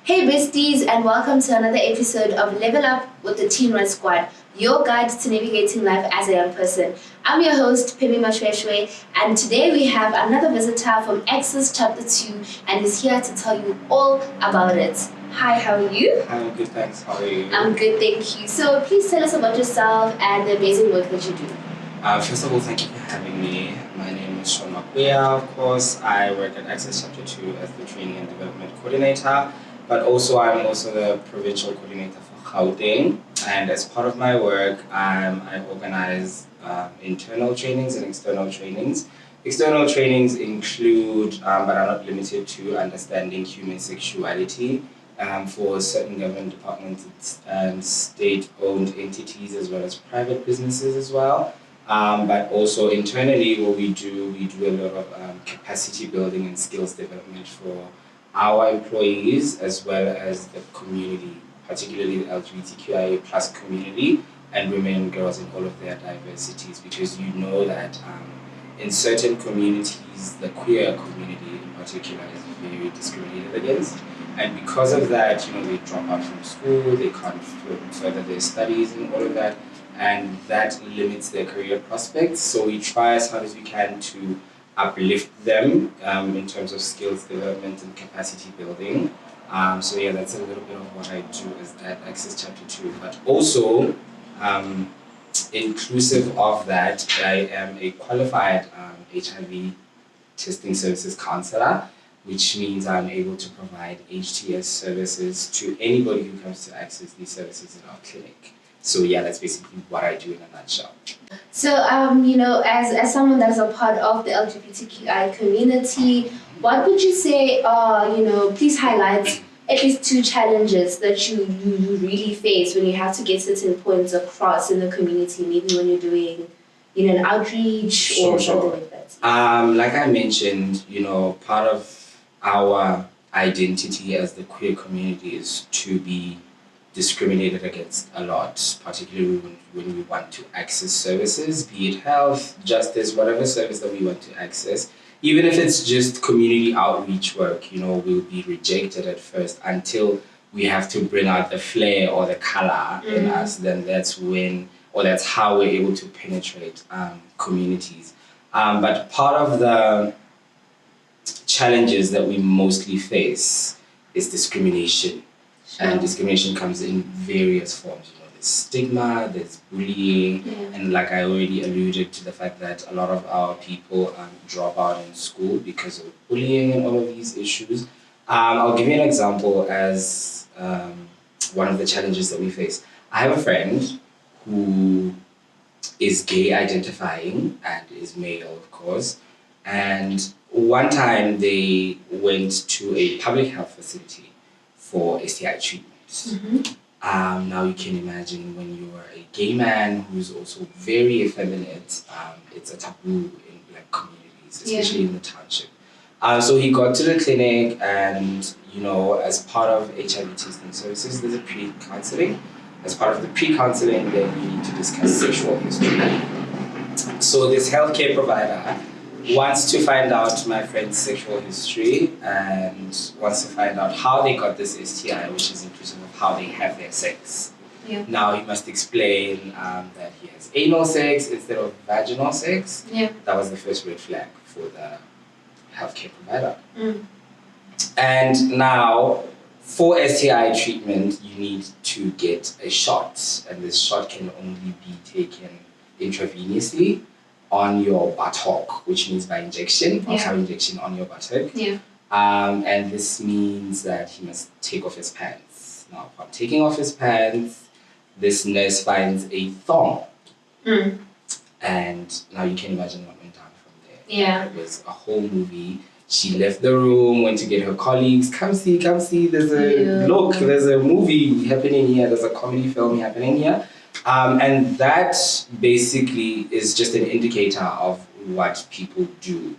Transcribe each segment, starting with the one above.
Hey besties, and welcome to another episode of Level Up with the Teen Red Squad, your guide to navigating life as a young person. I'm your host, Shaun, and today we have another visitor from Exodus Chapter 2 and he's here to tell you all about it. Hi, how are you? I'm good, thanks. How are you? I'm good, thank you. So please tell us about yourself and the amazing work that you do. First of all, thank you for having me. My name is Shaun Makweya, of course. I work at Exodus Chapter 2 as the Training and Development Coordinator, but I'm also the Provincial Coordinator for Gauteng. And as part of my work, I organize internal trainings and external trainings. External trainings include, but are not limited to, understanding human sexuality for certain government departments and state-owned entities as well as private businesses as well. But also internally, what we do a lot of capacity building and skills development for our employees as well as the community, particularly the LGBTQIA plus community and women and girls in all of their diversities, because you know that in certain communities, the queer community in particular is very discriminated against. And because of that, they drop out from school, they can't further their studies and all of that, and that limits their career prospects. So we try as hard as we can to uplift them in terms of skills development and capacity building. That's a little bit of what I do at Access Chapter 2. But also, inclusive of that, I am a qualified HIV testing services counselor, which means I'm able to provide HTS services to anybody who comes to access these services in our clinic. So that's basically what I do in a nutshell. So, as someone that's a part of the LGBTQI community, what would you say are, please highlight at least two challenges that you really face when you have to get certain points across in the community, maybe when you're doing, an outreach or something like that? Like I mentioned, part of our identity as the queer community is to be discriminated against a lot, particularly when we want to access services, be it health, justice, whatever service that we want to access. Even if it's just community outreach work, we'll be rejected at first until we have to bring out the flair or the color in us. Then that's how we're able to penetrate communities. But part of the challenges that we mostly face is discrimination. Sure. And discrimination comes in various forms. There's stigma, there's bullying, and like I already alluded to the fact that a lot of our people drop out in school because of bullying and all of these issues. I'll give you an example as one of the challenges that we face. I have a friend who is gay identifying and is male, of course, and one time they went to a public health facility for STI treatments. Now you can imagine when you are a gay man who's also very effeminate, it's a taboo in black communities, especially in the township. So he got to the clinic and, as part of HIV testing services, there's a pre-counseling. As part of the pre-counseling, then you need to discuss sexual history. So this healthcare provider wants to find out my friend's sexual history and wants to find out how they got this STI, which is inclusive of how they have their sex. Yeah. Now he must explain that he has anal sex instead of vaginal sex. Yeah. That was the first red flag for the healthcare provider. And now, for STI treatment, you need to get a shot, and this shot can only be taken intravenously on your buttock, which means by injection, injection on your buttock. Yeah. And this means that he must take off his pants. Now, upon taking off his pants, this nurse finds a thong. And now you can imagine what went down from there. Yeah. It was a whole movie. She left the room, went to get her colleagues. Come see, there's a movie happening here, there's a comedy film happening here. And that basically is just an indicator of what people do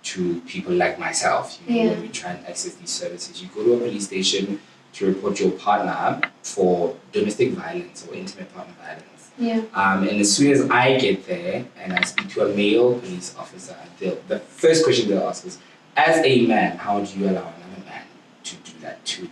to people like myself. When we try and access these services, you go to a police station to report your partner for domestic violence or intimate partner violence. Yeah. And as soon as I get there and I speak to a male police officer, the first question they'll ask is, as a man, how do you allow another man to do that to you?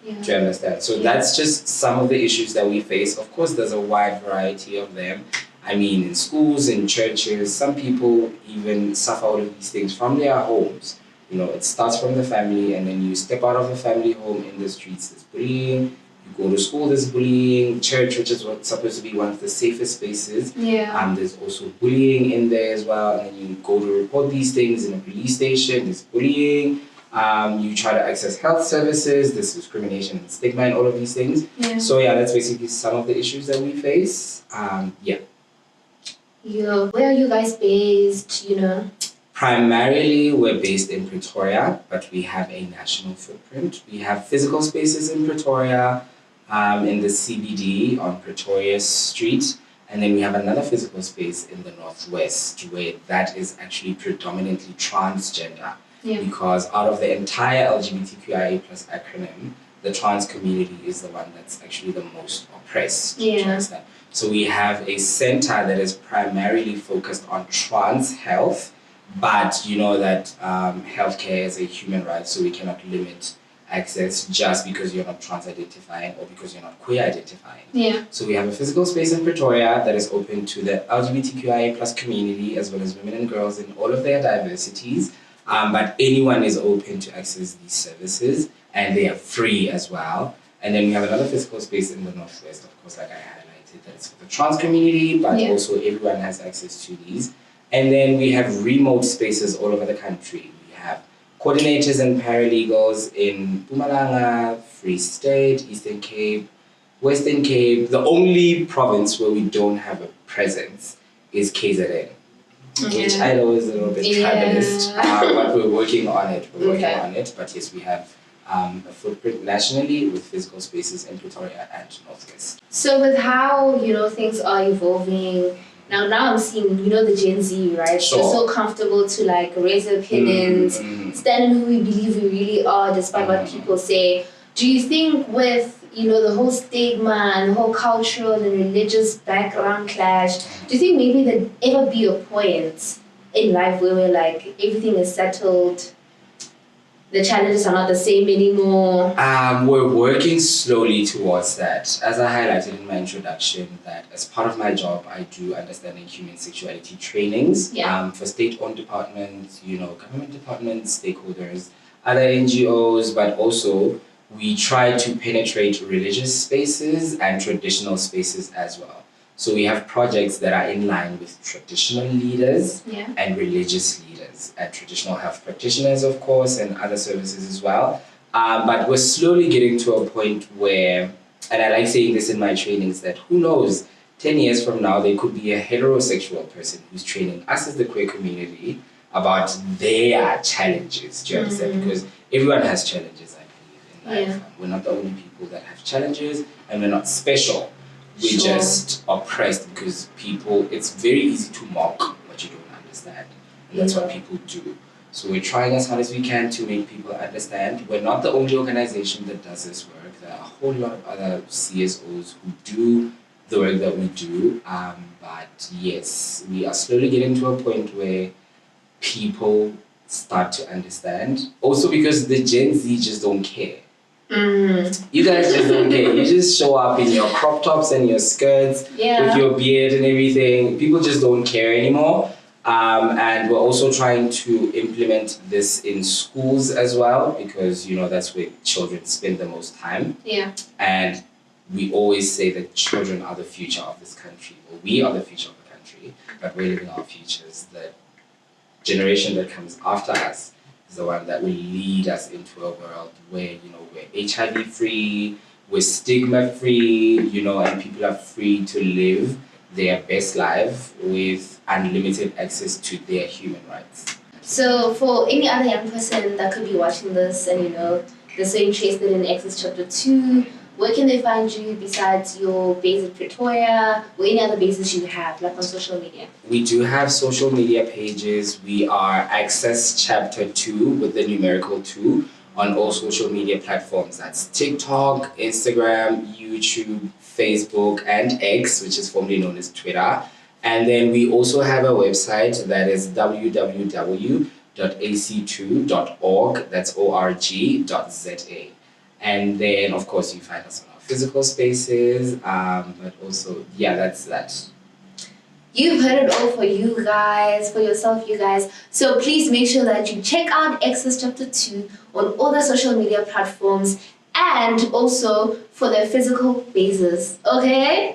Yeah. Do you understand? So that's just some of the issues that we face. Of course, there's a wide variety of them. I mean, in schools, in churches, some people even suffer out of these things from their homes. You know, it starts from the family, and then you step out of the family home in the streets, there's bullying. You go to school, there's bullying. Church, which is what's supposed to be one of the safest spaces, Yeah. there's also bullying in there as well. And then you go to report these things in a police station, there's bullying. You try to access health services, there's discrimination and stigma and all of these things. Yeah. So yeah, that's basically some of the issues that we face. Yeah. Where are you guys based, you know? Primarily, we're based in Pretoria, but we have a national footprint. We have physical spaces in Pretoria, in the CBD on Pretoria Street, and then we have another physical space in the Northwest where that is actually predominantly transgender. Yeah. Because out of the entire LGBTQIA plus acronym, the trans community is the one that's actually the most oppressed. Do you understand? So we have a center that is primarily focused on trans health, but you know that healthcare is a human right, so we cannot limit access just because you're not trans identifying or because you're not queer identifying. Yeah. So we have a physical space in Pretoria that is open to the LGBTQIA plus community as well as women and girls in all of their diversities. But anyone is open to access these services and they are free as well. And then we have another physical space in the Northwest, of course, like I highlighted, that is for the trans community, but also everyone has access to these. And then we have remote spaces all over the country. We have coordinators and paralegals in Mpumalanga, Free State, Eastern Cape, Western Cape. The only province where we don't have a presence is KZN. Which I know is a little bit tribalist, but we're working on it. But yes, we have a footprint nationally with physical spaces in Pretoria and Northwest. So with how, you know, things are evolving, now I'm seeing, you know, the Gen Z, right? Sure. We're so comfortable to like raise opinions, stand in who we believe we really are, despite what people say. Do you think with, you know, the whole stigma and the whole cultural and religious background clash, do you think maybe there'd ever be a point in life where we're like, everything is settled, the challenges are not the same anymore? We're working slowly towards that. As I highlighted in my introduction, that as part of my job, I do understanding human sexuality trainings for state-owned departments, you know, government departments, stakeholders, other NGOs, but also we try to penetrate religious spaces and traditional spaces as well. So we have projects that are in line with traditional leaders and religious leaders and traditional health practitioners, of course, and other services as well. But we're slowly getting to a point where, and I like saying this in my trainings, that who knows, 10 years from now, there could be a heterosexual person who's training us as the queer community about their challenges. Do you understand? Because everyone has challenges, I believe, in life. We're not the only people that have challenges, and we're not special. We're just oppressed because people, it's very easy to mock what you don't understand. And that's what people do. So we're trying as hard as we can to make people understand. We're not the only organization that does this work. There are a whole lot of other CSOs who do the work that we do. But yes, we are slowly getting to a point where people start to understand. Also because the Gen Z just don't care. You guys just don't care. You just show up in your crop tops and your skirts with your beard and everything. People just don't care anymore. And we're also trying to implement this in schools as well because, you know, that's where children spend the most time. And we always say that children are the future of this country. Well, we are the future of the country, but we're living our futures. The generation that comes after us is the one that will lead us into a world where, you know, we're HIV free, we're stigma free, you know, and people are free to live their best life with unlimited access to their human rights. So for any other young person that could be watching this and, you know, they're so interested in Exodus chapter 2, where can they find you besides your base in Pretoria or any other bases you have, like on social media? We do have social media pages. We are Access Chapter 2 with the numerical 2 on all social media platforms. That's TikTok, Instagram, YouTube, Facebook, and X, which is formerly known as Twitter. And then we also have a website that is www.ac2.org, that's org.za. And then, of course, you find us on our physical spaces. But also, yeah, that's that. You've heard it all for you guys, for yourself, you guys. So please make sure that you check out Exodus Chapter 2 on all the social media platforms and also for the physical basis. Okay?